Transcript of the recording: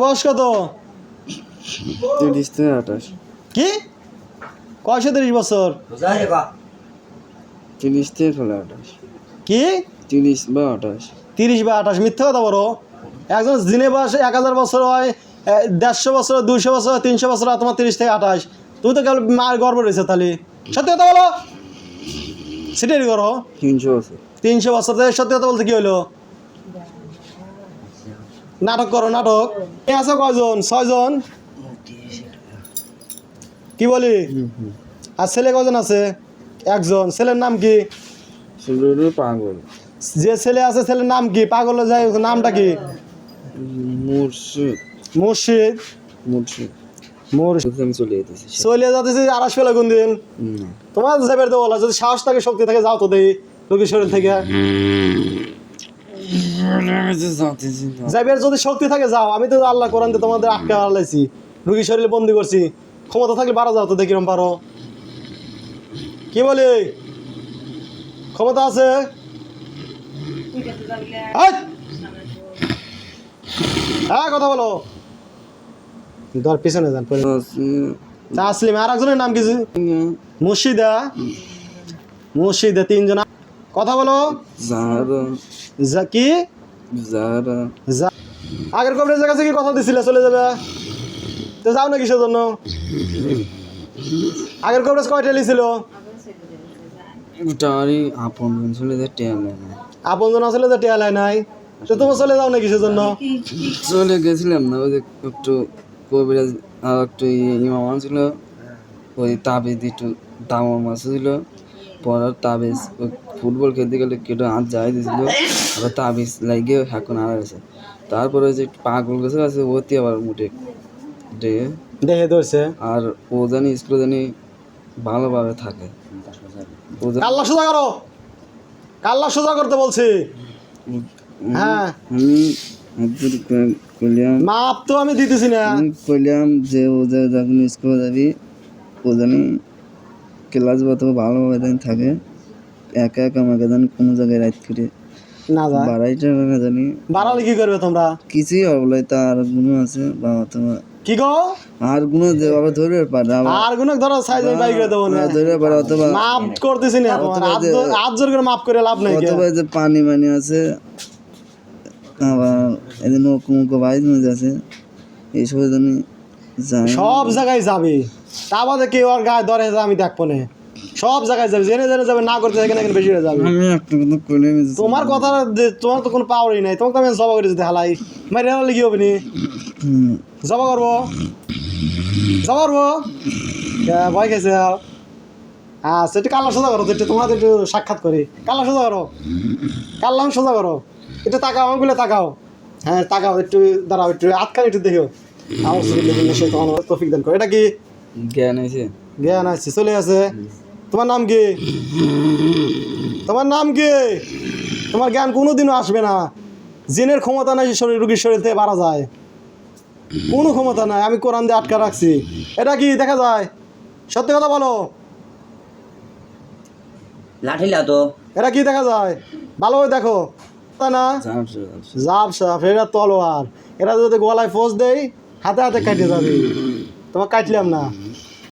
বয়স কত? 30 থেকে 28। কি কয়শো 30 বছর? 30 থেকে 28। কি 30 বা 28। 30 বা 28? মিথ্যা কথা বলো। একজন জিনে বয়স 1000 বছর হয়, 150 বছর, 200 বছর, 300 বছর, আর তোমার 30 থেকে 28। তুমি তো কেবল মার গর্ব রয়েছে তাহলে। সত্যি কথা বলো, সেটাই করো। 300 বছর। 300 বছর সত্যি কথা বলতে কি হলো? নাটক করো নাটক। এ আছে কয়জন? 6 জন। কি বলি? আর ছেলে কজন আছে? একজন। ছেলের নাম কি? ছেলের পাগল। যে ছেলে আছে ছেলের নাম কি? পাগল যাই নামটা কি? মুর্শিদ। মুর্শিদ। মুর্শিদ। মুর্শিদ আমি চলে যেতেছি। চলে যাতেছি। আড়াস পেলে কোন দিন? তোমার যাবের তো বলা, যদি সাহস থাকে শক্তি থাকে যাও তো দেই লোকের শরীর থেকে। যাইবের যদি শক্তি থাকে যাও। আমি তো আল্লাহ কোরআন দিয়ে তোমাদের আটকে আলাইছি, রুগীর শরীরে বন্দি করছি। ক্ষমতা থাকলে বারো যাও তো দেখিরম পারো। কি বলি? ক্ষমতা আছে? হ্যাঁ কথা বলো। ধর পিছনে যান। আসলিম। আর একজনের নাম কি? মুর্শিদা। মুর্শিদা। 3 জন। কথা বলো। কি? আগের কবরেজের কাছে কি কথা দিছিলে চলে যাবে? তো যাও না কিসের জন্য? আগের কবরেজ কয়টা লিছিল? আপন চলে যায় টেয়ার নেয় না। আপন জন আসলে তো টেয়ালাই নাই। তো তোমার চলে যাও না কিসের জন্য? চলে গেছিলাম না, ওই যে একটু কবিরাজ আর একটু ইমাম ছিল, ওই তাবিজ একটু দামা মাছ ছিল। পরে তাবিজ ওই ফুটবল খেলতে গেলে কেটে হাত যাই দিয়েছিল, আবার তাবিজ লাগিয়ে এখন আর গেছে। তারপরে ওই যে পাগল গেছে আছে ওতে আবার মুঠে দেখে ধরছে। আর ও জানি স্কুলে জানি ভালোভাবে থাকে। কাল্লা সোজা করো। কাল্লা সোজা করতে বলছি। হ্যাঁ মাপ তো আমি দিতেছি না। কইলাম যে ও যখন স্কুলে যাবি ও জানি ক্লাস বা তো ভালোভাবে জানি থাকে, একা একা আমাকে জানি কোনো জায়গায় রাইট করে না যা বাড়াইটা জানি। বাড়ালে কি করবে তোমরা? কিছুই হবে তার গুণ আছে বাবা তোমার। কি গো? আর গুণ যে বাবা ধরে পারে আর গুণ ধরো সাইজ বাই করে দেবো না। ধরে পারে অথবা মাপ করতেছি না তোমার। হাত জোর করে মাপ করে লাভ নাই। অথবা যে পানি মানি আছে, আবার এদিন নৌকো বাইজ মধ্যে আছে, এইসব জন্য সব জায়গায় যাবে। তা বাদে কেউ আর গায়ে ধরে আমি দেখবো না। সব জায়গায় যাবে, জেনে জেনে যাবে, না করতে এখানে এখানে বেশি হয়ে যাবে। আমি একটা কথা কইলে তোমার কথা, তোমার তো কোনো পাওয়ারই নাই। তোমাকে আমি জবা করে যদি হালাই মারি হারালে কি হবে নি? জবা করবো, জবা করবো। ভয় খেয়েছে। আচ্ছা একটু কাল্লা সোজা করো তো, একটু তোমার একটু সাক্ষাৎ করি। কাল্লা সোজা করো, কাল্লাম সোজা করো। একটু তাকাও, আমাগুলো তাকাও। হ্যাঁ তাকাও, একটু দাঁড়াও, একটু আটকান একটু দেখো। তৌফিক দান করো। এটা কি জ্ঞান আছে? জ্ঞান আছে, চলে আছে। তোমার নাম কি? তোমার নাম কি? তোমার জ্ঞান কোনোদিনও আসবে না। জিনের ক্ষমতা নাই শরীর, রুগীর শরীর থেকে মারা যায়, কোনো ক্ষমতা নাই। আমি কোরআন দিয়ে আটকা রাখছি। এটা কি দেখা যায়? সত্যি কথা বলো। লাঠি লাও তো। এটা কি দেখা যায়? ভালোভাবে দেখো। তা না জাব সাপ, এরা তলোয়ার। এরা যদি গলায় ফোঁস দেয় হাতে হাতে কাটে যাবে। তোমার কাটলাম না।